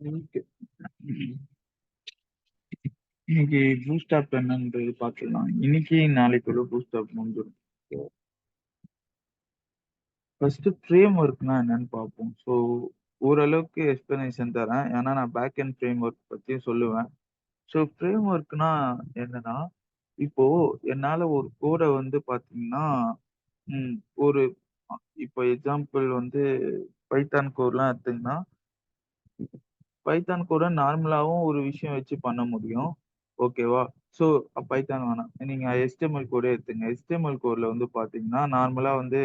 இன்னைக்கு இன்னைக்கு boost up என்னன்றது பார்த்துக்கலாம். இன்னைக்கு நாளைக்குள்ள பூஸ்ட் அப் முடிஞ்சிடும். ஃபர்ஸ்ட் ஃப்ரேம் ஒர்க்னா என்னன்னு பார்ப்போம். ஸோ ஓரளவுக்கு எக்ஸ்பிளனேஷன் தரேன். ஏன்னா நான் பேக் அண்ட் ஃப்ரேம் ஒர்க் பத்தியும் சொல்லுவேன். ஸோ ஃப்ரேம் ஒர்க்னா என்னன்னா, இப்போ என்னால ஒரு கோட வந்து பார்த்தீங்கன்னா, ம் ஒரு இப்போ எக்ஸாம்பிள் வந்து பைத்தான் கோட்லாம் எடுத்தீங்கன்னா, பைத்தான் கூட நார்மலாவும் ஒரு விஷயம் வச்சு பண்ண முடியும். ஓகேவா? ஸோ பைத்தான் வேணாம். நீங்க HTML கோடே எடுத்துங்க. HTML கோட்ல வந்து பார்த்தீங்கன்னா, நார்மலா வந்து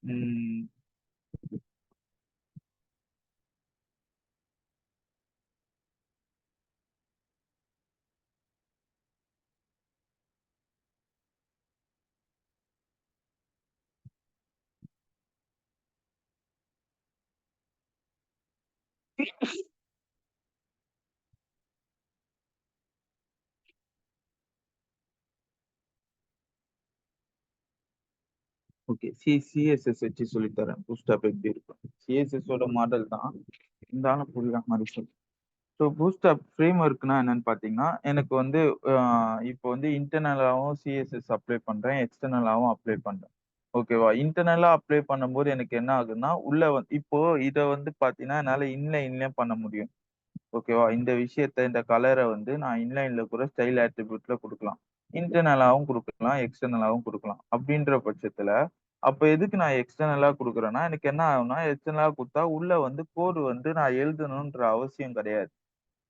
ம் ஓகே. CSS வச்சு சொல்லி தரேன். பூட்ஸ்ட்ராப் எப்படி இருக்கும். CSS ஓட மாடல் தான். இருந்தாலும் புரியுற மாரி சொல்றேன். ஸோ பூட்ஸ்ட்ராப் ஃப்ரேம் ஒர்க்னா என்னன்னு பார்த்தீங்கன்னா, எனக்கு வந்து அ இப்போ வந்து இன்டர்னலாவும் CSS அப்ளை பண்றேன். எக்ஸ்டர்னலாவும் அப்ளை பண்றேன். ஓகேவா? இன்டர்னலா அப்ளை பண்ணும்போது எனக்கு என்ன ஆகுதுன்னா, உள்ள இப்போ இத வந்து பார்த்தீங்கன்னா, என்னால இன்லைன்லயும் பண்ண முடியும். ஓகேவா? இந்த விஷயத்த இந்த கலர வந்து நான் இன்லைன்ல கூட ஸ்டைல் அட்ரிபியூட்ல குடுக்கலாம். இன்டர்னலாவும் குடுக்கலாம், எக்ஸ்டர்னலாவும் குடுக்கலாம். அப்படின்ற பட்சத்துல, அப்ப எதுக்கு நான் எக்ஸ்டர்னலா குடுக்குறேன்னா, எனக்கு என்ன ஆகும்னா, எக்ஸ்டர்னலா குடுத்தா உள்ள வந்து கோடு வந்து நான் எழுதணுன்ற அவசியம் கிடையாது.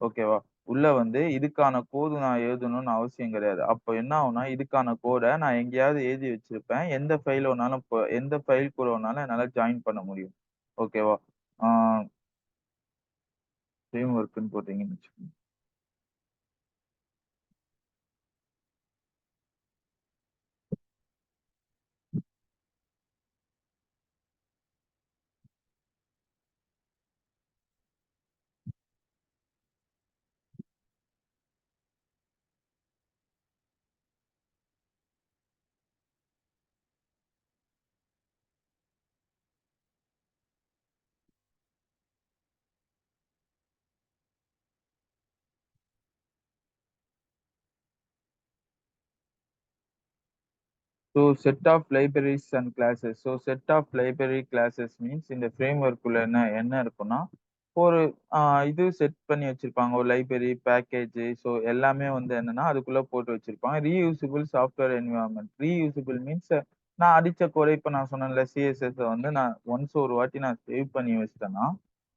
ஓகேவா? உள்ள வந்து இதுக்கான கோடு நான் எழுதணும்னு அவசியம் கிடையாது. அப்ப என்ன ஆகும்னா, இதுக்கான கோட நான் எங்கேயாவது எழுதி வச்சிருப்பேன். எந்த ஃபைல் வேணாலும் எந்த ஃபைல் கூட வேணாலும் என்னால ஜாயின் பண்ண முடியும். ஓகேவா? ஆ ஃப்ரேம் ஒர்க்ன்னு போட்டீங்கன்னு வச்சுக்கோங்க. So set of libraries and classes. So set of library classes means இந்த framework உள்ள என்ன என்ன இருக்கும்னா, ஒரு இது செட் பண்ணி வச்சிருப்பாங்க. ஒரு லைப்ரரி, பேக்கேஜ் ஸோ எல்லாமே வந்து என்னன்னா, அதுக்குள்ள போட்டு வச்சிருப்பாங்க. Reusable software environment. Reusable means நான் அடிச்ச கோட இப்ப நான் சொன்னேன்ல CSS வந்து நான் ஒன்ஸ் ஒரு வாட்டி நான் சேவ் பண்ணி வச்சுட்டேன்னா,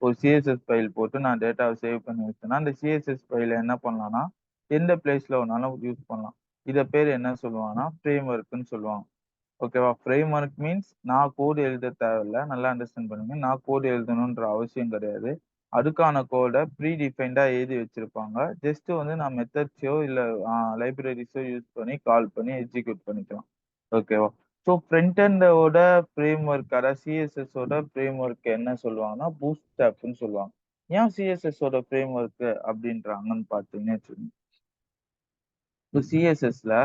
ஒரு CSS ஃபைல் போட்டு நான் டேட்டாவ சேவ் பண்ணி வச்சேன்னா, அந்த CSS ஃபைல என்ன பண்ணலாம்னா, எந்த பிளேஸ்ல வேணாலும் யூஸ் பண்ணலாம். இத பேரு என்ன சொல்லுவாங்கன்னா, ஃப்ரேம் ஒர்க்ன்னு சொல்லுவாங்க. ஓகேவா? ஃப்ரேம் ஒர்க் மீன்ஸ் நான் கோட் எழுத தேவையில்ல. நல்லா அண்டர்ஸ்டாண்ட் பண்ணுங்க. நான் கோட் எழுதணுன்ற அவசியம் கிடையாது. அதுக்கான கோட ப்ரீ டிஃபைன்டா எழுதி வச்சிருப்பாங்க. ஜஸ்ட் வந்து நான் மெத்தட்ஸோ இல்ல லைப்ரரீஸோ யூஸ் பண்ணி கால் பண்ணி எக்ஸிக்யூட் பண்ணிக்கலாம். ஓகேவா? ஸோ ஃப்ரண்ட் எண்டோட ஃப்ரேம் ஒர்க் அதாவது CSS ஓட ஃப்ரேம் ஒர்க் என்ன சொல்லுவாங்கன்னா, பூட்ஸ்ட்ராப்ன்னு சொல்லுவாங்க. ஏன் CSS ஓட ஃப்ரேம் ஒர்க் அப்படின்றாங்கன்னு பார்த்தீங்கன்னு வச்சுக்கோங்க. இப்போ CSSல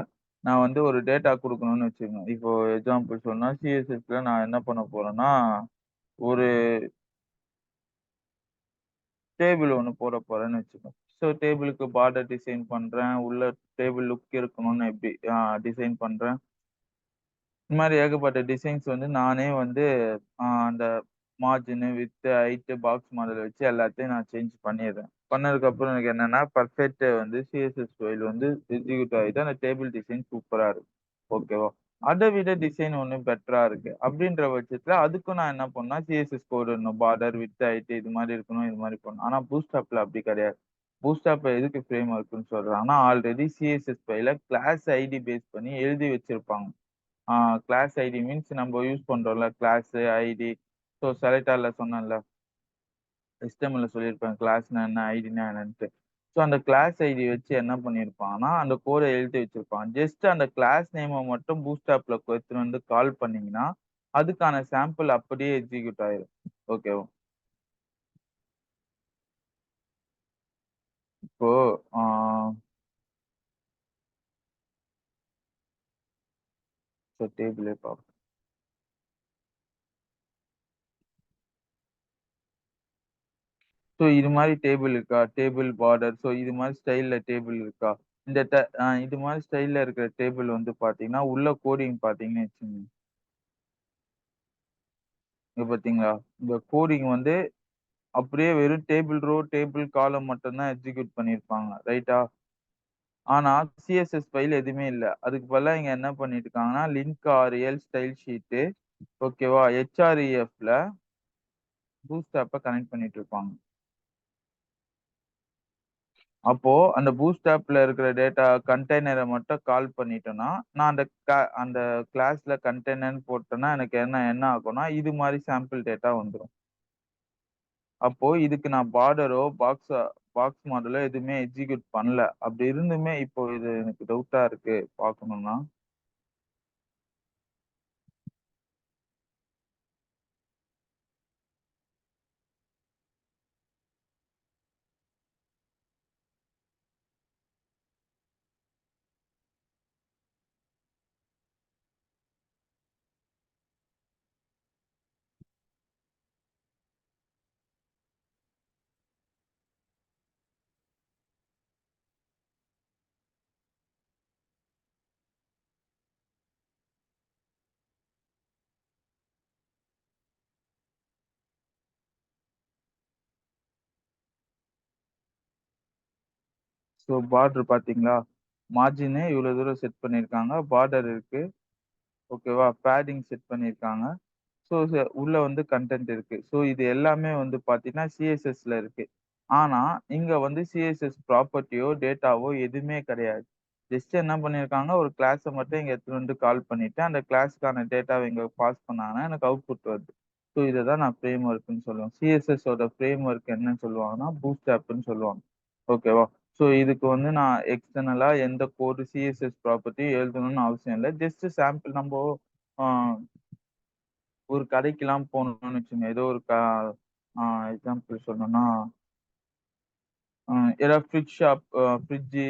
நான் வந்து ஒரு டேட்டா குடுக்கணும்னு வச்சுக்கோங்க. இப்போ எக்ஸாம்பிள் சொன்னா CSSல நான் என்ன பண்ண போறேன்னா, ஒரு டேபிள் ஒண்ணு போடப் போறேன்னு வச்சுக்கோங்க. ஸோ டேபிளுக்கு பார்டர் டிசைன் பண்றேன். உள்ள டேபிள் லுக் இருக்கணும்னு எப்படி டிசைன் பண்றேன். இந்த மாரி ஏகப்பட்ட டிசைன்ஸ் வந்து நானே வந்து அந்த margin, width, height, box model வச்சு எல்லாத்தையும் நான் சேஞ்ச் பண்ணிடுறேன். பண்ணதுக்கப்புறம் எனக்கு என்னன்னா, பெர்ஃபெக்ட் வந்து CSS ஃபைல் வந்து எக்ஸிக்யூட் ஆயிட்டு அந்த டேபிள் டிசைன் சூப்பரா இருக்கு. ஓகேவா? அத விட டிசைன் ஒண்ணு பெட்டரா இருக்கு. அப்படின்ற பட்சத்துல அதுக்கும் நான் என்ன பண்ணேன்னா, CSS கோடு இடணும். பார்டர், விட்த், ஹைட் இது மாரி இருக்கணும். இது மாரி பண்ணணும். ஆனா பூட்ஸ்ட்ராப்ல அப்படி கிடையாது. பூட்ஸ்ட்ராப்ல எதுக்கு ஃப்ரேம் ஒர்க்ன்னு சொல்றேன்னா, ஆல்ரெடி CSS ஃபைல கிளாஸ் ஐடி பேஸ் பண்ணி எழுதி வச்சிருப்பாங்க. ஆ கிளாஸ் ஐடி மீன்ஸ் நம்ம யூஸ் பண்றோம்ல. Class, ID. ஸோ செலக்டார்ல சொன்னேன்ல. HTML ல சொல்லியிருப்பேன். கிளாஸ்னா என்ன? ஐடின்னா என்னன்ட்டு. ஸோ அந்த கிளாஸ் ஐடி வச்சு என்ன பண்ணியிருப்பாங்கன்னா, அந்த கோட எழுதி வச்சிருப்பான். ஜஸ்ட் அந்த கிளாஸ் நேம மட்டும் பூட்ஸ்ட்ராப்ல எடுத்துட்டு வந்து கால் பண்ணீங்கன்னா, அதுக்கான சாம்பிள் அப்படியே எக்ஸிக்யூட் ஆயிரும். ஓகேவா? இப்போ ஆ ஸோ டேபிளே பார்ப்போம். ஸோ இது மாரி டேபிள் இருக்கா? Table border. ஸோ இது மாரி ஸ்டைல்ல டேபிள் இருக்கா? இந்த ட இது மாரி ஸ்டைல்ல இருக்கிற டேபிள் வந்து பார்த்தீங்கன்னா, உள்ள கோடிங் பார்த்தீங்கன்னு வச்சுக்கங்க. இங்க பார்த்தீங்களா? இந்த கோடிங் வந்து அப்படியே வெறும் டேபிள் ரோ, டேபிள் காலம் மட்டும் தான் எக்ஸிக்யூட் பண்ணியிருப்பாங்க. ரைட்டா? ஆனா, சிஎஸ்எஸ் ஃபைல் எதுவுமே இல்ல. அதுக்கு பதிலா இங்க என்ன பண்ணியிருக்காங்கன்னா, லிங்க் ஆர்எல் ஸ்டைல் ஷீட்டு ஓகேவா? ஹெச்ஆர்இஎஃப்ல பூட்ஸ்ட்ராப்ப கனெக்ட் பண்ணிட்டு இருப்பாங்க. அப்போ அந்த பூட்ஸ்ட்ராப்ல இருக்கிற டேட்டா கண்டெய்னர மட்டும் கால் பண்ணிட்டோம்னா, நான் அந்த கிளாஸ்ல கண்டெய்னர்ன்னு போட்டேன்னா, எனக்கு என்ன என்ன ஆகும்னா, இது மாரி சாம்பிள் டேட்டா வந்துரும். அப்போ இதுக்கு நான் பார்டரோ, பாக்ஸ் மாடலோ எதுவுமே எக்ஸிக்யூட் பண்ணல. அப்படி இருந்துமே இப்போ இது எனக்கு டவுட்டா இருக்கு பார்க்கணும்னா. ஸோ பார்டர் பார்த்தீங்களா? மார்ஜினு இவ்வளோ தூரம் செட் பண்ணியிருக்காங்க. பார்டர் இருக்கு. ஓகேவா? பேடிங் செட் பண்ணியிருக்காங்க. ஸோ உள்ள வந்து கன்டென்ட் இருக்கு. ஸோ இது எல்லாமே வந்து பார்த்தீங்கன்னா, சிஎஸ்எஸ்ல இருக்கு. ஆனா, இங்க வந்து சிஎஸ்எஸ் ப்ராப்பர்ட்டியோ, டேட்டாவோ எதுவுமே கிடையாது. ஜஸ்ட் என்ன பண்ணியிருக்காங்க, ஒரு கிளாஸ மட்டும் இங்க எடுத்துட்டு வந்து கால் பண்ணிட்டு, அந்த கிளாஸ்க்கான டேட்டாவ இங்க பாஸ் பண்ணாங்கன்னா, எனக்கு அவுட்புட் வருது. ஸோ இத தான் நான் ஃப்ரேம் ஒர்க்ன்னு சொல்லுவேன். சிஎஸ்எஸ் ஓட ஃப்ரேம் ஒர்க் என்னன்னு சொல்லுவாங்கன்னா, பூட்ஸ்ட்ராப்ன்னு சொல்லுவாங்க. ஓகேவா? ஸோ இதுக்கு வந்து நான் எக்ஸ்டர்னலா எந்த கோடு சிஎஸ்எஸ் ப்ராப்பர்ட்டி எழுதணும்னு அவசியம் இல்ல. ஜஸ்ட் சாம்பிள் நம்போ ஆ ஒரு கடைக்கெல்லாம் போனோம்னு வச்சுக்கோங்க. ஏதோ ஒரு ஆ எக்ஸாம்பிள் சொல்லணும்னா, ஏதாவது ஃப்ரிட்ஜ் ஷாப் ஃப்ரிட்ஜு,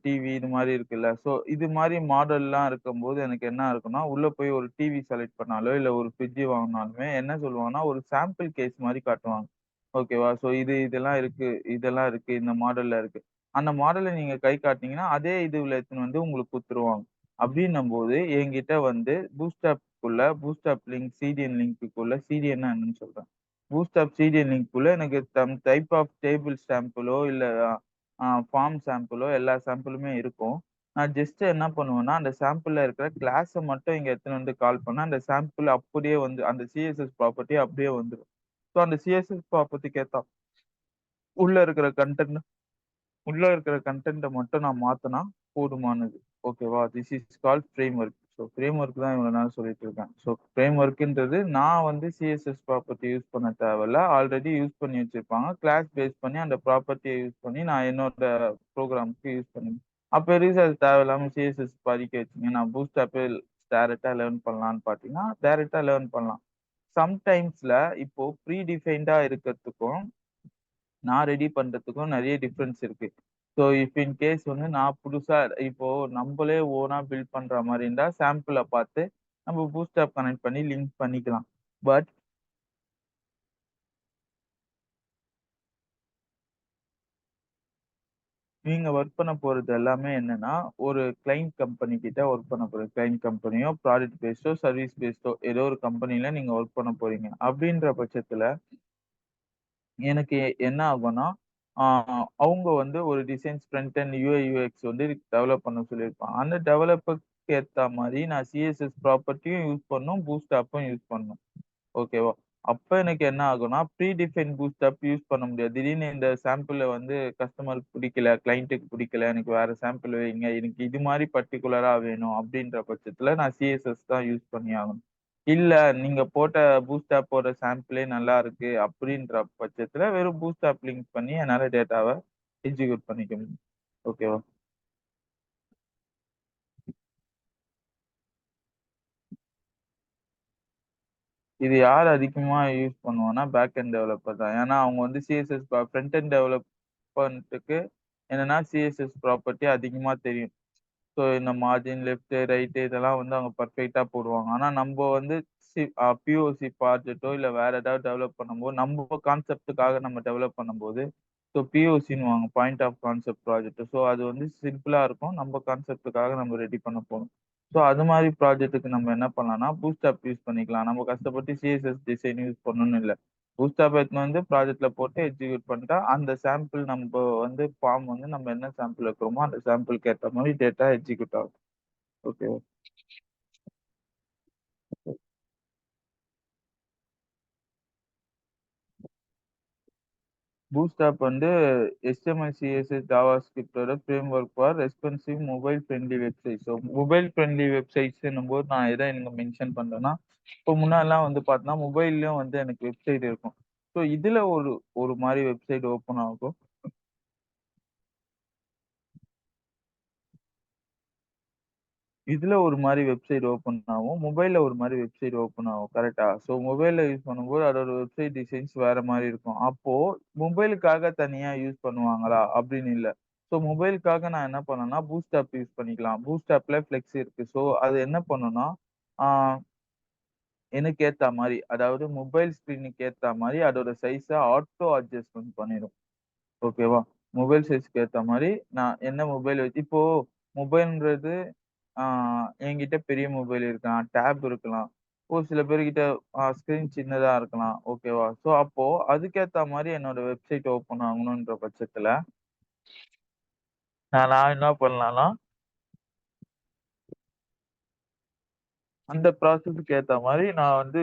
டிவி இது மாரி இருக்குல்ல. ஸோ இது மாரி மாடல்லாம் இருக்கும்போது எனக்கு என்ன இருக்கும்னா, உள்ள போய் ஒரு டிவி செலக்ட் பண்ணாலோ, இல்ல ஒரு ஃப்ரிட்ஜ் வாங்குனாலுமே என்ன சொல்லுவாங்கன்னா, ஒரு சாம்பிள் கேஸ் மாரி காட்டுவாங்க. ஓகேவா? ஸோ இதெல்லாம் இருக்கு, இதெல்லாம் இருக்கு, இந்த மாடல்ல இருக்கு. அந்த மாடல நீங்க கை காட்டுனீங்கன்னா, அதே இதுல எடுத்துன்னு வந்து உங்களுக்கு குடுத்துருவாங்க. அப்டின்னும்போது என்கிட்ட வந்து பூட்ஸ்ட்ராப் லிங்க், சிடிஎன் லிங்க்குக்குள்ள சிடிஎன்னா என்னன்னு சொல்றேன். பூட்ஸ்ட்ராப் சிடிஎன் லிங்க்குள்ள எனக்கு டைப் ஆஃப் டேபிள் சாம்பிளோ, இல்ல ஃபார்ம் சாம்பிளோ எல்லா சாம்பிளுமே இருக்கும். நான் ஜஸ்ட் என்ன பண்ணுவேன்னா, அந்த சாம்பிள்ல இருக்கிற கிளாஸ மட்டும் இங்க எடுத்துன்னு வந்து கால் பண்ணா, அந்த சாம்பிள் அப்படியே வந்து அந்த சிஎஸ்எஸ் ப்ராப்பர்ட்டி அப்படியே வந்துரும். ஸோ அந்த சிஎஸ்எஸ் ப்ராப்பர்ட்டிக்கு ஏத்தா உள்ள இருக்கிற உள்ள இருக்கிற கன்டென்ட்ட மட்டும் நான் மாத்துனா போதுமானது. ஓகேவா? This is called frame work. So frame work தான் இவ்வளோ நேரம் சொல்லிட்டு இருக்கேன். ஸோ ஃப்ரேம் ஒர்க்ன்றது நான் வந்து சிஎஸ்எஸ் ப்ராப்பர்ட்டி யூஸ் பண்ண தேவையில்ல. ஆல்ரெடி யூஸ் பண்ணி வச்சிருப்பாங்க. கிளாஸ் பேஸ் பண்ணி அந்த ப்ராப்பர்ட்டிய யூஸ் பண்ணி நான் என்னோட ப்ரோகிராம்க்கு யூஸ் பண்ணி அப்ப எதுக்கு அது தேவையில்லாம சிஎஸ்எஸ் படிக்க வச்சீங்க? நான் பூட்ஸ்ட்ராப்பே டைரக்ட்டா லேர்ன் பண்ணலான்னு பார்த்தீங்கன்னா, டைரக்ட்டா லேர்ன் பண்ணலாம். சம்டைம்ஸ்ல இப்போ ப்ரீ டிஃபைன்டா இருக்கறதுக்கும் நான் ரெடி பண்றதுக்கும் நெறைய டிஃபரன்ஸ் இருக்கு. ஸோ இஃப் இன் கேஸ் வந்து நான் புதுசா இப்போ நம்பளே ஓனா பில்ட் பண்ற மாரி இருந்தா, சாம்பிள பார்த்து நம்ம பூட்ஸ்ட்ராப் கனெக்ட் பண்ணி லிங்க் பண்ணிக்கலாம். பட் நீங்க ஒர்க் பண்ண போறது எல்லாமே என்னன்னா, ஒரு கிளையன்ட் கம்பெனி கிட்ட ஒர்க் பண்ண போறீங்க. கிளையன்ட் கம்பெனியோ, ப்ராடக்ட் பேஸ்டோ, சர்வீஸ் பேஸ்டோ ஏதோ ஒரு கம்பெனில நீங்க ஒர்க் பண்ண போறீங்க. அப்படின்ற பட்சத்துல எனக்கு என்ன ஆகும்னா, ஆ அவங்க வந்து ஒரு designs front and UI, UX வந்து டெவலப் பண்ண சொல்லியிருப்பாங்க. அந்த டெவலப்பருக்கு ஏத்தா மாரி நான் சிஎஸ்எஸ் ப்ராப்பர்ட்டியும் யூஸ் பண்ணணும், பூட்ஸ்ட்ராப்பும் யூஸ் பண்ணணும். ஓகேவா? அப்ப எனக்கு என்ன ஆகும்னா, ப்ரீ டிஃபைன் பூட்ஸ்ட்ராப் யூஸ் பண்ண முடியாது. திடீர்னு இந்த சாம்பிள வந்து கஸ்டமருக்கு பிடிக்கல, கிளையன்ட்டுக்கு பிடிக்கல, எனக்கு வேற சாம்பிள் வைங்க. எனக்கு இது மாரி பர்ட்டிகுலரா வேணும் அப்படின்ற பட்சத்துல நான் சிஎஸ்எஸ் தான் யூஸ் பண்ணி ஆகணும். இல்ல நீங்க போட்ட பூட்ஸ்ட்ராப்போட சாம்பிளே நல்லா இருக்கு அப்படின்ற பட்சத்துல வெறும் பூட்ஸ்ட்ராப் லிங்க் பண்ணி என்னால டேட்டாவ எக்ஸிக்யூட் பண்ணிக்க முடியும். ஓகேவா? இது யார் அதிகமா யூஸ் பண்ணுவான்னா, பேக் எண்ட் டெவலப்பர் தான். ஏன்னா அவங்க வந்து சிஎஸ்எஸ் ஃப்ரண்ட் எண்ட் டெவலப்மென்ட்க்கு என்னன்னா சிஎஸ்எஸ் ப்ராப்பர்ட்டி அதிகமா தெரியும். ஸோ இந்த மார்ஜின், லெஃப்ட், ரைட் இதெல்லாம் வந்து அவங்க பெர்ஃபெக்ட்டா போடுவாங்க. ஆனா நம்ப வந்து பிஓசி ப்ராஜெக்ட்டோ இல்ல வேற ஏதாவது டெவலப் பண்ணும்போது, நம்ப கான்செப்ட்டுக்காக நம்ம டெவலப் பண்ணும்போது, ஸோ பிஓசின்னுவாங்க. Point of concept project. So அது வந்து சிம்பிளா இருக்கும். நம்ப கான்செப்ட்டுக்காக நம்ம ரெடி பண்ண போறோம். ஸோ அது மாரி ப்ராஜெக்ட்டுக்கு நம்ம என்ன பண்ணலாம்னா, பூட்ஸ்ட்ராப் யூஸ் பண்ணிக்கலாம். நம்ம கஷ்டப்பட்டு சிஎஸ்எஸ் டிசைன் யூஸ் பண்ணணும்னு இல்ல. பூட்ஸ்ட்ராப் எடுத்துன்னு வந்து ப்ராஜெக்ட்ல போட்டு எக்ஸிக்யூட் பண்ணிட்டா, அந்த சாம்பிள் நம்ப வந்து ஃபார்ம் வந்து நம்ம என்ன சாம்பிள் வைக்கிறோமோ, அந்த சாம்பிளுக்கு ஏத்த மாரி டேட்டா எக்ஸிக்யூட் ஆகும். ஓகேவா? பூட்ஸ்ட்ராப் வந்து HTML, CSS, ஜாவாஸ்கிரிப்ட்டோட framework for responsive mobile friendly website. So mobile friendly வெப்சைட்ஸ்ன்னும்போது நான் எத இங்க மென்ஷன் பண்றேன்னா, இப்போ முன்னாடிலாம் வந்து பார்த்தீங்கன்னா, மொபைல்லயும் வந்து எனக்கு வெப்சைட் இருக்கும். ஸோ இதுல ஒரு ஒரு மாரி வெப்சைட் ஓப்பன் ஆகும். இதுல ஒரு மாரி வெப்சைட் ஓப்பன் ஆகும். மொபைல்ல ஒரு மாரி வெப்சைட் ஓப்பன் ஆகும். கரெக்ட்டா? ஸோ மொபைல்ல யூஸ் பண்ணும்போது அதோட வெப்சைட் டிசைன்ஸ் வேற மாரி இருக்கும். அப்போ மொபைலுக்காக தனியா யூஸ் பண்ணுவாங்களா? அப்படின்னு இல்ல. ஸோ மொபைலுக்காக நான் என்ன பண்ணேன்னா, பூட்ஸ்ட்ராப் யூஸ் பண்ணிக்கலாம். பூட்ஸ்ட்ராப்ல ஃப்ளெக்ஸ் இருக்கு. ஸோ அது என்ன பண்ணும்னா, ஆ எனக்கு ஏத்தா மாரி, அதாவது மொபைல் ஸ்க்ரீனுக்கு ஏத்தா மாரி அதோட சைஸ ஆட்டோ அட்ஜஸ்ட்மென்ட் பண்ணிரும். ஓகேவா? மொபைல் சைஸ்க்கு ஏத்த மாரி நான் என்ன மொபைல் இப்போ மொபைல்ன்றது ஆ என்கிட்ட பெரிய மொபைல் இருக்கலாம், டேப் இருக்கலாம். ஒரு சில பேர்கிட்ட ஸ்க்ரீன் சின்னதா இருக்கலாம். ஓகேவா? ஸோ அப்போ அதுக்கேத்த மாரி என்னோட வெப்சைட் ஓப்பன் ஆகணுன்ற பட்சத்துல, நான் என்ன பண்ணலாம்னா, அந்த ப்ராசஸ்க்கு ஏத்த மாரி நான் வந்து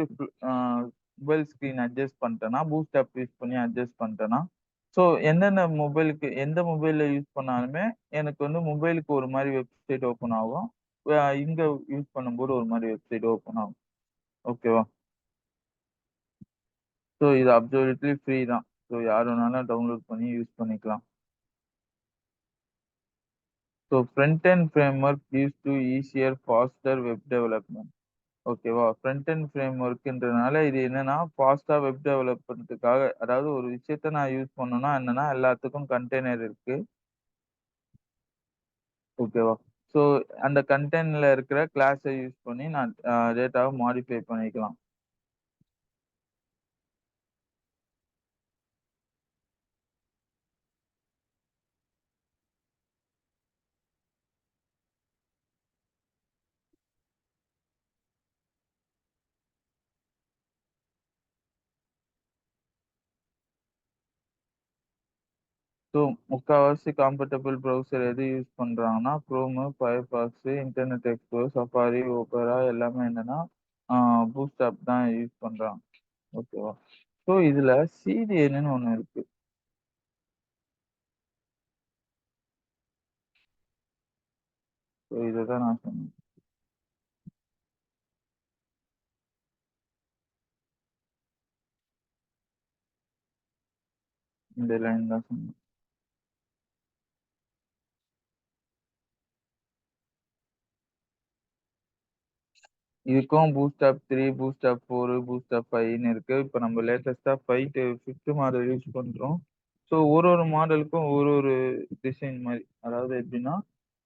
மொபைல் ஸ்க்ரீன் அட்ஜஸ்ட் பண்ணிட்டேன்னா, பூஸ்ட் ஆப் யூஸ் பண்ணி அட்ஜஸ்ட் பண்ணிட்டேன்னா, ஸோ எந்தெந்த மொபைலுக்கு எந்த மொபைல்ல யூஸ் பண்ணாலுமே, எனக்கு வந்து மொபைலுக்கு ஒரு மாரி வெப்சைட் ஓப்பன் ஆகும். இங்க யூஸ் பண்ணும்போது ஒரு மாரி வெப்சைட் ஓப்பன் ஆகும். ஓகேவா? ஸோ இது அப்சல்யூட்லி ஃப்ரீ தான். ஸோ யார் வேணாலும் டவுன்லோட் பண்ணி யூஸ் பண்ணிக்கலாம். So front end framework gives to easier, faster web development. ஓகேவா? ஃப்ரண்ட் எண்ட் ஃப்ரேம்வொர்க்ன்றனால இது என்னன்னா, ஃபாஸ்ட்டா வெப் டெவலப் பண்றதுக்காக அதாவது ஒரு விஷயத்த நான் யூஸ் பண்ணணும்னா என்னன்னா, எல்லாத்துக்கும் கண்டெய்னர் இருக்கு. ஓகேவா? ஸோ அந்த கண்டெய்னர்ல இருக்கிற கிளாஸ யூஸ் பண்ணி நான் டேட்டாவ மாடிஃபை பண்ணிக்கலாம். ஸோ முக்காவாசி கம்ஃபர்டபுள் ப்ரௌசர் எது யூஸ் பண்றாங்கன்னா, Chrome, Firefox, internet explorer, Safari, Opera எல்லாமே என்னன்னா, ஆ பூட்ஸ்ட்ராப் தான் யூஸ் பண்றாங்க. ஓகேவா? ஸோ இதுல CDNன்னு ஒண்ணு இருக்கு. ஸோ இத தான் நான் சொன்னேன். இந்த லைன் தான் சொன்னேன். இதுக்கும் பூட்ஸ்ட்ராப் 3, பூட்ஸ்ட்ராப் 4, பூட்ஸ்ட்ராப் 5ன்னு இருக்கு. இப்ப நம்ம லேட்டஸ்ட்டா 5த் மாடல் யூஸ் பண்றோம். ஸோ ஒரு ஒரு மாடலுக்கும் ஒரு ஒரு டிசைன் மாரி. அதாவது எப்படின்னா,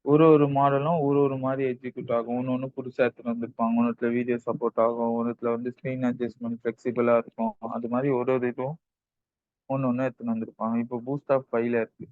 ஒரு ஒரு மாடலும் ஒரு ஒரு மாரி எக்ஸிக்யூட் ஆகும். ஒண்ணு புதுசா எடுத்துட்டு வந்திருப்பாங்க. ஒண்ணுத்துல வீடியோ சப்போர்ட் ஆகும். ஒண்ணுத்துல வந்து ஸ்க்ரீன் அட்ஜஸ்ட்மென்ட் ஃப்ளெக்சிபிளா இருக்கும். அது மாரி ஒரு ஒரு இதுவும் ஒண்ணு ஒண்ணு எடுத்துன்னு வந்திருப்பாங்க. இப்போ பூட்ஸ்ட்ராப் 5ல இருக்கு.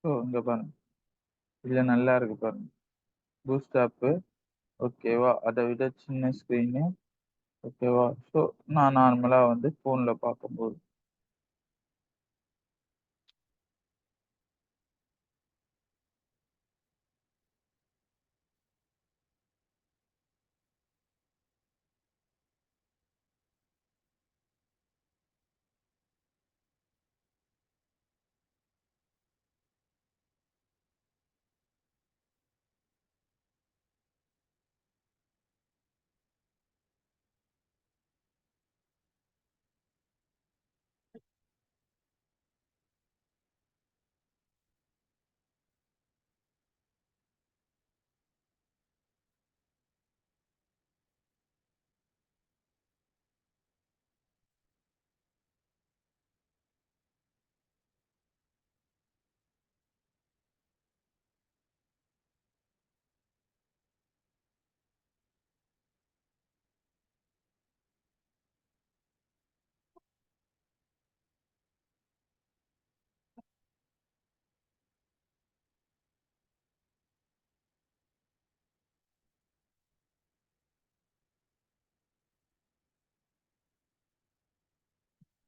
ஸோ இங்க பாருங்க. இதுல நல்லா இருக்கு பாருங்க. பூஸ்ட் ஆப் ஓகேவா? அத விட சின்ன ஸ்க்ரீனு ஓகேவா? ஸோ நான் நார்மலா வந்து ஃபோன்ல பார்க்கும்போது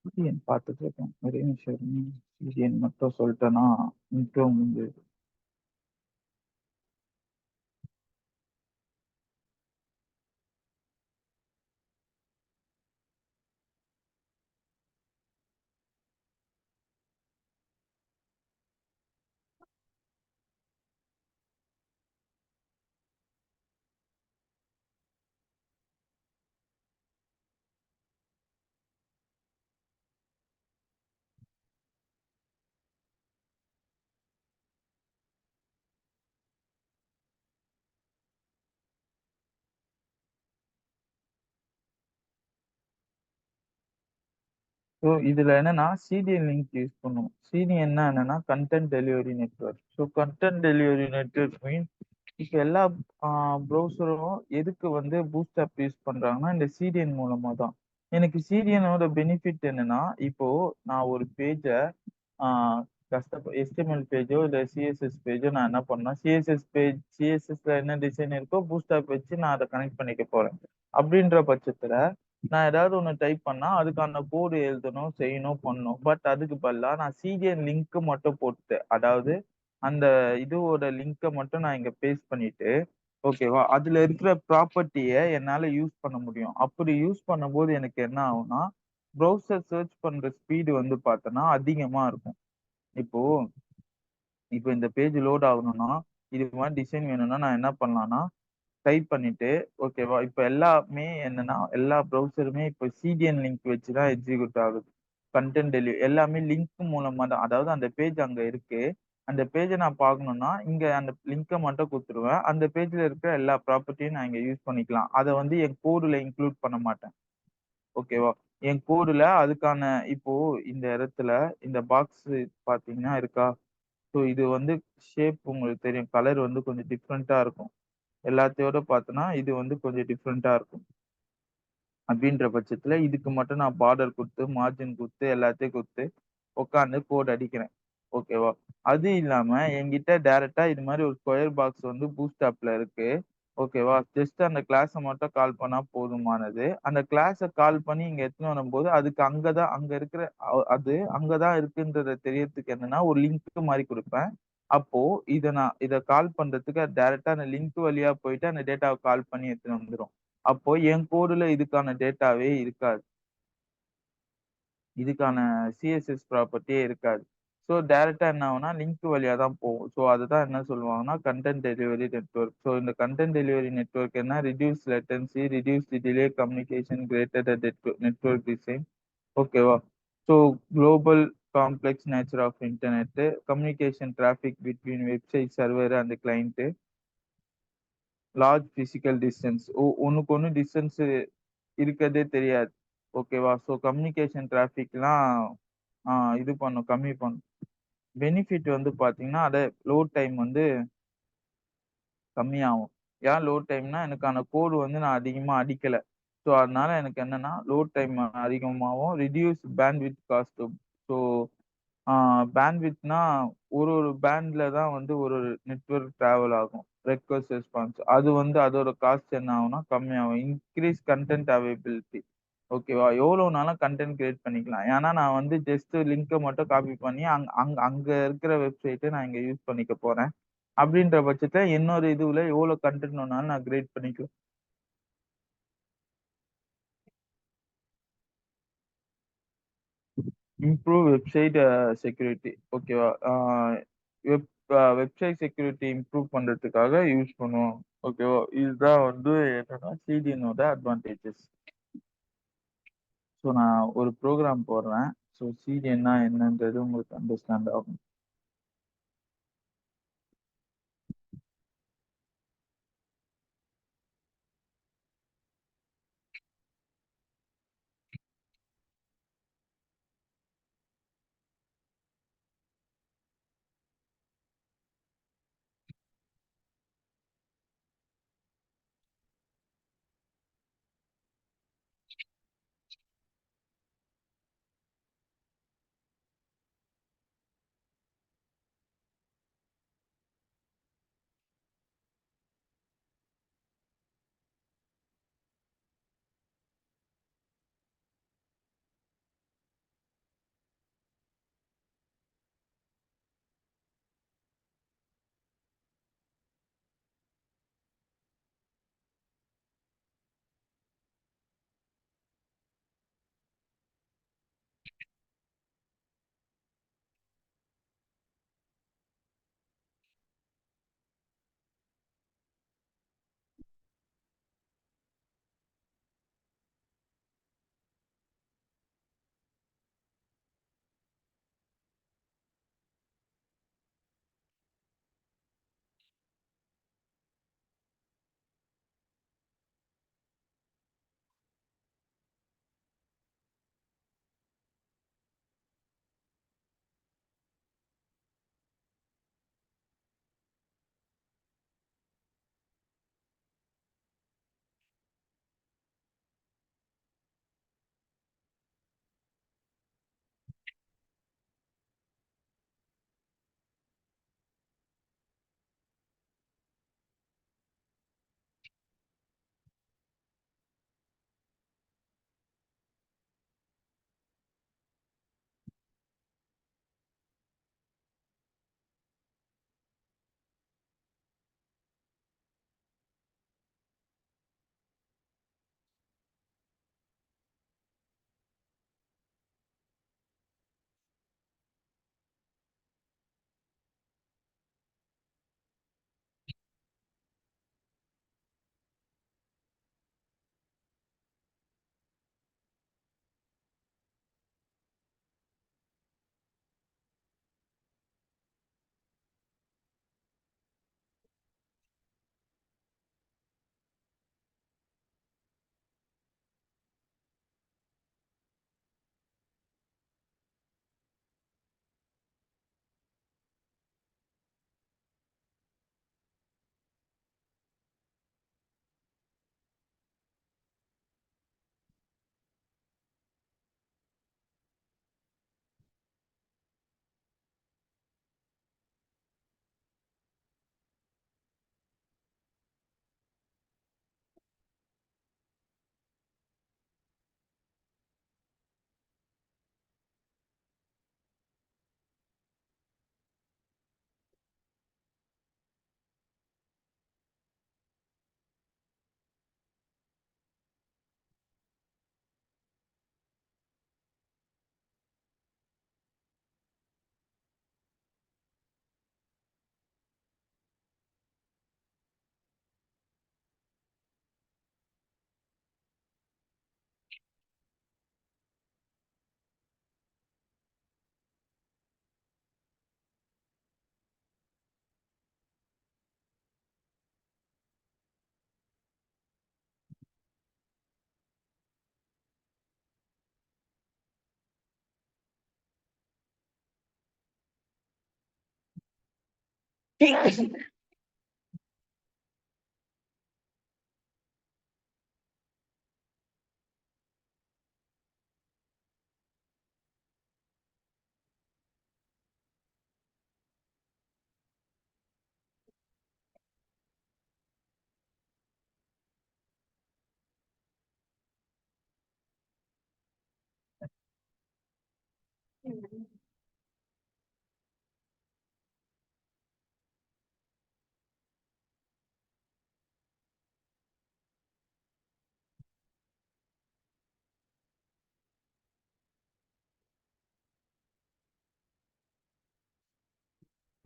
சீரியன் பார்த்துட்டு இருக்கேன். ஒரே நிமிஷம் இருங்க. சீரியன் மட்டும் சொல்லிட்டேன்னா இன்ட்ரோ முடிஞ்சது. ஸோ இதுல என்னன்னா சிடிஎன் லிங்க் யூஸ் பண்ணுவோம். சிடிஎன்னா என்னன்னா content delivery network. So content delivery network means இப்போ எல்லா ப்ரௌசரும் எதுக்கு வந்து பூஸ்ட் ஆப் யூஸ் பண்றாங்கன்னா இந்த சிடிஎன் மூலமா தான். எனக்கு சிடிஎனோட பெனிஃபிட் என்னன்னா இப்போ நான் ஒரு பேஜை HTML பேஜோ இல்லை சிஎஸ்எஸ் பேஜோ நான் என்ன பண்ணேன், சிஎஸ்எஸ்ல என்ன டிசைன் இருக்கோ பூஸ்ட் ஆப் வச்சு நான் அதை கனெக்ட் பண்ணிக்க போறேன். அப்படின்ற பட்சத்துல நான் ஏதாவது ஒன்று டைப் பண்ணா அதுக்கான கோடு எழுதணும், செய்யணும், பண்ணணும். பட் அதுக்கு பதிலா நான் சிடிஎன் லிங்க் மட்டும் போட்டு, அதாவது அந்த இதுவோட லிங்கை மட்டும் நான் இங்க பேஸ்ட் பண்ணிட்டு ஓகேவா, அதுல இருக்கிற ப்ராப்பர்ட்டியை என்னால யூஸ் பண்ண முடியும். அப்படி யூஸ் பண்ணும்போது எனக்கு என்ன ஆகும்னா ப்ரௌசர் சர்ச் பண்ற ஸ்பீடு வந்து பார்த்தோன்னா அதிகமா இருக்கும். இப்போ இப்போ இந்த பேஜ் லோட் ஆகணும்னா இது மாதிரி டிசைன் வேணும்னா நான் என்ன பண்ணலாம்னா டைப் பண்ணிட்டு ஓகேவா, இப்போ எல்லாமே என்னன்னா எல்லா ப்ரௌசருமே இப்போ சிடிஎன் லிங்க் வச்சு தான் எக்ஸிக்யூட் ஆகுது. கண்டென்ட் டெலிவரி எல்லாமே லிங்க் மூலமா தான். அதாவது அந்த பேஜ் அங்க இருக்கு, அந்த பேஜை நான் பார்க்கணும்னா இங்க அந்த லிங்கை மட்டும் கொடுத்துருவேன். அந்த பேஜ்ல இருக்கிற எல்லா ப்ராப்பர்ட்டியும் நான் இங்க யூஸ் பண்ணிக்கலாம். அதை வந்து என் கோடுல இன்க்ளூட் பண்ண மாட்டேன். ஓகேவா, என் கோடுல அதுக்கான இப்போ இந்த இடத்துல இந்த பாக்ஸ் பாத்தீங்கன்னா இருக்கா. ஸோ இது வந்து ஷேப் உங்களுக்கு தெரியும், கலர் வந்து கொஞ்சம் டிஃப்ரெண்டா இருக்கும். எல்லாத்தையோட பார்த்தோன்னா இது வந்து கொஞ்சம் டிஃப்ரெண்டா இருக்கும். அப்படின்ற பட்சத்துல இதுக்கு மட்டும் நான் பார்டர் குடுத்து, மார்ஜின் குடுத்து, எல்லாத்தையும் குடுத்து உட்கார்ந்து கோட் அடிக்கிறேன். ஓகேவா? அது இல்லாம என்கிட்ட டைரக்ட்டா இது மாரி ஒரு ஸ்கொயர் பாக்ஸ் வந்து பூட் ஆப்ல இருக்கு. ஓகேவா? ஜஸ்ட் அந்த கிளாஸ மட்டும் கால் பண்ணா போதுமானது. அந்த கிளாஸ கால் பண்ணி இங்க எடுத்துன்னு வரும்போது, அதுக்கு அங்க தான் அங்க இருக்கிற அது அங்க தான் இருக்குன்றத தெரியறதுக்கு என்னன்னா, ஒரு லிங்க் மாரி குடுப்பேன். அப்போ இத கால் பண்றதுக்கு டைரக்ட்டா அந்த லிங்க் வழியா போயிட்டு அந்த டேட்டாவ கால் பண்ணி எடுத்துன்னு வந்துரும். அப்போ என் கோடுல இதுக்கான டேட்டாவே இருக்காது. இதுக்கான சிஎஸ்எஸ் ப்ராப்பர்ட்டியே இருக்காது. ஸோ டைரக்ட்டா என்ன ஆகும்னா, லிங்க் வழியா தான் போகும். ஸோ அதுதான் என்ன சொல்லுவாங்கன்னா, கன்டென்ட் டெலிவரி நெட்வொர்க். ஸோ இந்த கன்டென்ட் டெலிவரி நெட்வொர்க் என்ன reduce latency, reduce the delay communication, greater the network design. ஓகேவா? So global complex nature of internet, communication traffic between website server and client, large physical distance. ஒண்ணுக்கு ஒண்ணு distance இருக்கிறதே தெரியாது. ஓகேவா? So communication டிராஃபிக்லாம் இது பண்ணும், கம்மி பண்ணும். பெனிஃபிட் வந்து பார்த்தீங்கன்னா, அத லோட் டைம் வந்து கம்மியாகும். ஏன் லோட் டைம்னா, எனக்கான கோடு வந்து நான் அதிகமா அடிக்கல. ஸோ அதனால எனக்கு என்னன்னா, லோட் டைம் அதிகமாவும், ரிடியூஸ் பேண்ட்விட்த் காஸ்ட். ஸோ பேண்ட்விட்த்னா ஒரு பேண்ட்ல தான் வந்து ஒரு நெட்வொர்க் டிராவல் ஆகும். Request response. அது வந்து அதோட காஸ்ட் என்ன ஆகும்னா கம்மியாகும். Increase content availability. ஓகேவா? எவ்வளோனாலும் கன்டென்ட் கிரியேட் பண்ணிக்கலாம். ஏன்னா நான் வந்து ஜஸ்ட் லிங்க்க மட்டும் காப்பி பண்ணி அங் அங் அங்க இருக்கிற வெப்சைட்ட நான் இங்க யூஸ் பண்ணிக்க போறேன். அப்படின்ற பட்சத்துல என்னோட இதுவுல எவ்வளோ கன்டென்ட் வேணாலும் நான் கிரியேட் பண்ணிக்கலாம். Improve website security. ஓகேவா? வெப் வெப்சைட் செக்யூரிட்டி இம்ப்ரூவ் பண்றதுக்காக யூஸ் பண்ணுவோம். ஓகேவா? இதுதான் வந்து என்னன்னா சிடிஎனோட அட்வான்டேஜஸ். ஸோ நான் ஒரு ப்ரோகிராம் போடுறேன். ஸோ சிடிஎன்னா என்னன்றது உங்களுக்கு அண்டர்ஸ்டாண்ட் ஆகும்.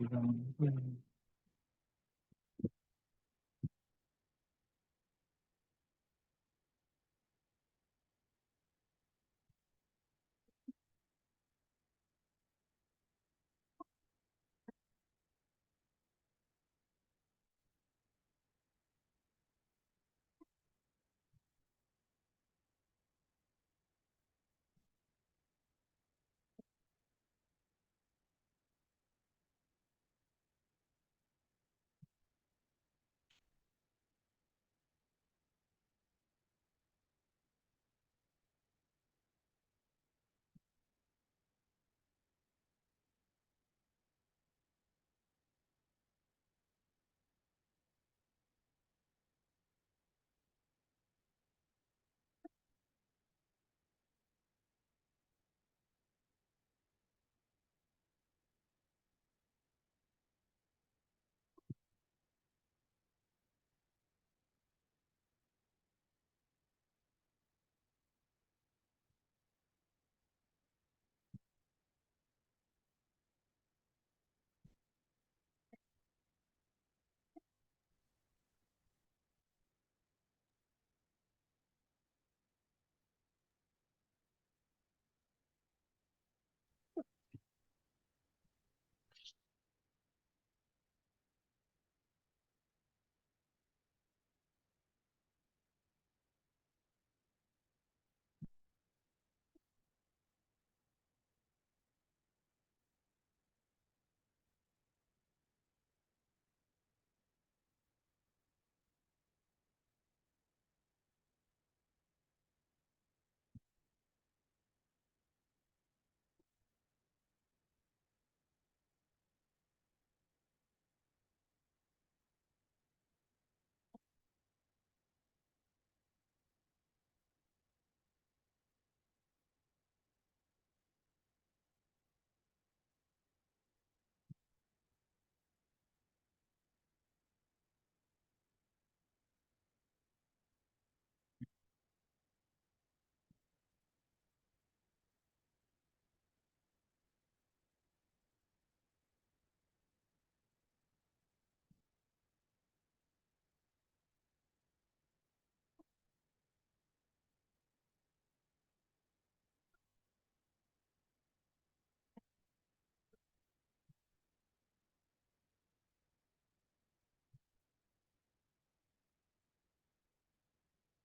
இத வந்து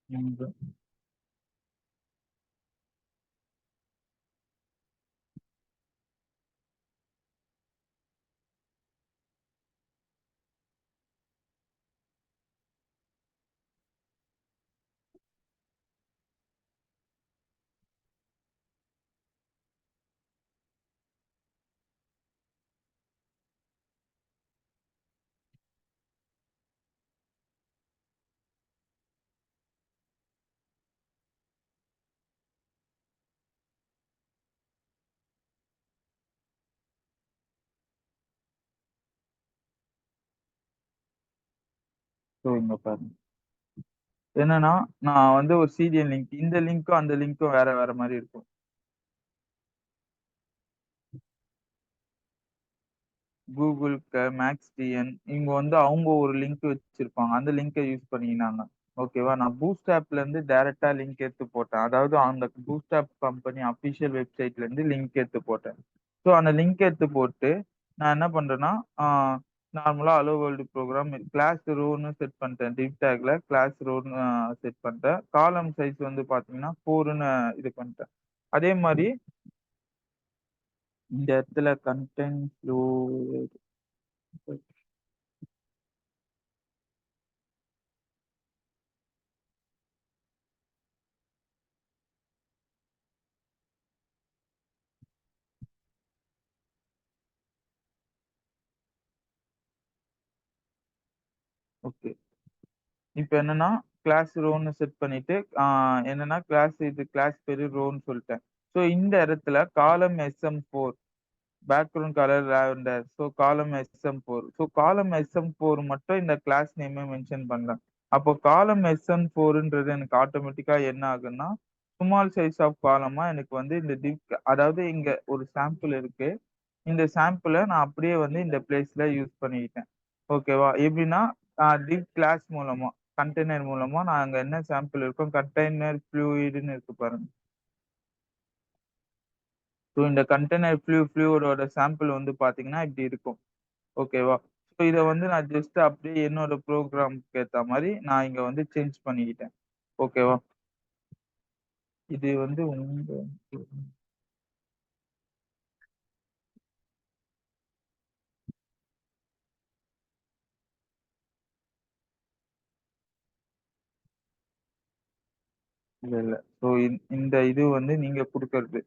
இந்த ஸோ இங்க பாருங்க. என்னன்னா, நான் வந்து ஒரு சீரியல் லிங்க் இந்த லிங்க்கும், அந்த லிங்க்கும் வேற வேற மாரி இருக்கும். கூகுள், மேக்ஸ் டிஎன் இவங்க வந்து அவங்க ஒரு லிங்க் வச்சிருப்பாங்க. அந்த லிங்க யூஸ் பண்ணிக்கினாங்க. ஓகேவா? நான் பூஸ்ட் ஆப்ல இருந்து டைரக்ட்டா லிங்க் எடுத்து போட்டேன். அதாவது அந்த பூஸ்ட் ஆப் கம்பெனி அபிஷியல் வெப்சைட்ல இருந்து லிங்க் எடுத்து போட்டேன். ஸோ அந்த லிங்க் எடுத்து போட்டு, நான் என்ன பண்றேன்னா, ஆ நார்மலா ஹலோ வேர்ல்டு ப்ரோகிராம் கிளாஸ் ரோன்னு செட் பண்ணிட்டேன். டிவ் டேக்ல கிளாஸ் ரோன்னு செட் பண்ணிட்டேன். காலம் சைஸ் வந்து பார்த்தீங்கன்னா, 4ன்னு இது பண்ணிட்டேன். அதே மாரி இந்த இடத்துல கன்டென்ட் ஃப்ளோ ஓகே. இப்ப என்னன்னா, கிளாஸ் ரோன்னு செட் பண்ணிட்டு, என்னன்னா கிளாஸ் இது கிளாஸ் பேரு ரோன்னு சொல்ட்டேன். ஸோ இந்த இடத்துல காலம் SM4 background colour lavender. So காலம் SM4. ஸோ காலம் SM4 மட்டும் இந்த கிளாஸ் நேமை மென்ஷன் பண்ணலாம். அப்போ காலம் SM4ன்றது எனக்கு ஆட்டோமேட்டிக்கா என்ன ஆகுன்னா ஸ்மால் சைஸ் ஆஃப் காலமா எனக்கு வந்து இந்த டிவ் அதாவது இங்க ஒரு சாம்பிள் இருக்கு. இந்த சாம்பிள நான் அப்படியே வந்து இந்த பிளேஸ்ல யூஸ் பண்ணிக்கிட்டேன். ஓகேவா? எப்படின்னா டிவ் கிளாஸ் மூலமா கண்டெய்னர் மூலமா நான் அங்க என்ன சாம்பிள் இருக்கோ கண்டெய்னர் ஃப்ளூயிடுன்னு இருக்கு பாருங்க. ஸோ இந்த கண்டெய்னர் ஃப்ளூயிடோட சாம்பிள் வந்து பார்த்தீங்கன்னா இப்படி இருக்கும். ஓகேவா? ஸோ இத வந்து நான் ஜஸ்ட் அப்படியே என்னோட ப்ரோகிராம்க்கு ஏத்த மாரி நான் இங்க வந்து சேஞ்ச் பண்ணிக்கிட்டேன். ஓகேவா? இது வந்து உங்க இல்ல, இல்ல. ஸோ இந்த இது வந்து நீங்க குடுக்கறது.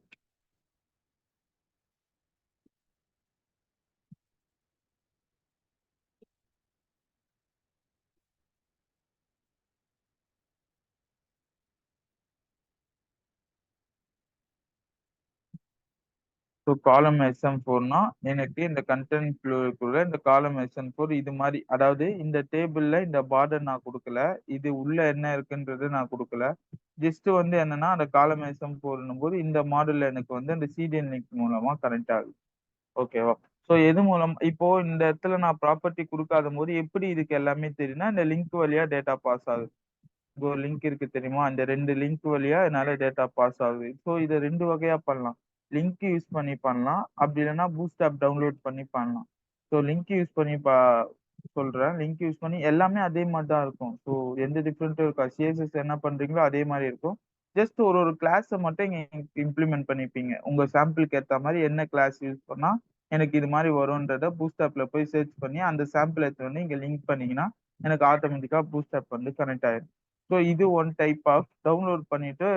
ஸோ காலம் SM4னா எனக்கு இந்த கன்டென்ட் ஃப்ளோக்குள்ள இந்த காலம் SM4 இது மாரி அதாவது இந்த டேபிள்ல இந்த பார்டர் நான் குடுக்கல. இது உள்ள என்ன இருக்குன்றது நான் குடுக்கல. ஜஸ்ட் வந்து என்னன்னா அந்த காலம் SM4ன்னும் போது இந்த மாடல்ல எனக்கு வந்து அந்த சீரியல் லிங்க் மூலமா கனெக்ட் ஆகுது. ஓகேவா? ஸோ எது மூலம் இப்போ இந்த இடத்துல நான் ப்ராப்பர்ட்டி குடுக்காதம்போது எப்படி இதுக்கு எல்லாமே தெரியும்னா, இந்த லிங்க் வழியா டேட்டா பாஸ் ஆகுது. இங்க ஒரு லிங்க் இருக்கு தெரியுமா? இந்த 2 லிங்க் வழியா என்னால டேட்டா பாஸ் ஆகுது. ஸோ இத 2 வகையா பண்ணலாம். லிங்க் யூஸ் பண்ணி பண்ணலாம். அப்படி இல்லன்னா பூஸ்ட் ஆப் டவுன்லோட் பண்ணி பண்ணலாம். ஸோ லிங்க் யூஸ் பண்ணி சொல்றேன். லிங்க் யூஸ் பண்ணி எல்லாமே அதே மாரி தான் இருக்கும். ஸோ எந்த டிஃபரெண்ட்டும் இருக்காது. CSS என்ன பண்றீங்களோ அதே மாரி இருக்கும். ஜஸ்ட் ஒரு கிளாஸ மட்டும் இங்க இம்ப்ளிமெண்ட் பண்ணிப்பீங்க. உங்க சாம்பிள்க்கு ஏத்த மாரி என்ன கிளாஸ் யூஸ் பண்ணா எனக்கு இது மாரி வரும்ன்றத பூஸ்ட் ஆப்ல போய் சர்ச் பண்ணி அந்த சாம்பிள் எடுத்துட்டு வந்து இங்க லிங்க் பண்ணீங்கன்னா, எனக்கு ஆட்டோமேட்டிக்கா பூஸ்ட் ஆப் வந்து கனெக்ட் ஆயிரும். ஸோ இது ஒன் டைப் ஆஃப் டவுன்லோட் பண்ணிட்டு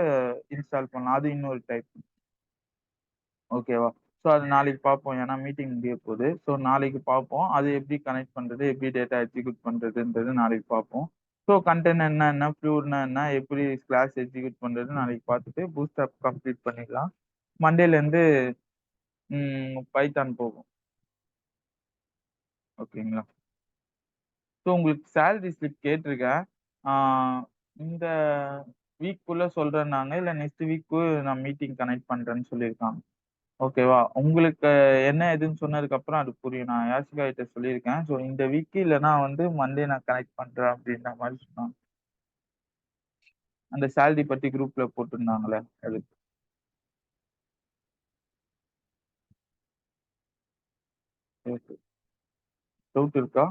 இன்ஸ்டால் பண்ணலாம். அது இன்னொரு டைப். ஓகேவா? ஸோ அது நாளைக்கு பார்ப்போம். ஏன்னா மீட்டிங் முடிய போது. ஸோ நாளைக்கு பார்ப்போம். அது எப்படி கனெக்ட் பண்றது? எப்படி டேட்டா எக்ஸிக்யூட் பண்றதுன்றது நாளைக்கு பார்ப்போம். ஸோ கன்டெய்னர்னா என்ன? ஃப்ளூட்னா என்ன? எப்படி கிளாஸ் எக்ஸிக்யூட் பண்றதுன்னு நாளைக்கு பார்த்துட்டு பூஸ்ட் ஆப் கம்ப்ளீட் பண்ணிடலாம். மண்டேலேருந்து பைத்தான் போகும். ஓகேங்களா? ஸோ உங்களுக்கு சேலரி ஸ்லிப் கேட்டிருக்கேன். ஆ இந்த வீக்குள்ள சொல்றேன்னாங்க. இல்ல நெக்ஸ்ட் வீக்கு நான் மீட்டிங் கனெக்ட் பண்றேன்னு சொல்லியிருக்காங்க. ஓகேவா? உங்களுக்கு என்ன ஏதுன்னு சொன்னதுக்கு அப்புறம் அது புரியும். நான் யாஷிகா கிட்ட சொல்லியிருக்கேன். ஸோ இந்த வீக் இல்லன்னா வந்து மண்டே நான் கனெக்ட் பண்றேன் அப்படின்ற மாரி சொன்னாங்க. அந்த சேலரி பத்தி குரூப்ல போட்டிருந்தாங்கல்ல அது. ஓகே. டவுட் இருக்கா?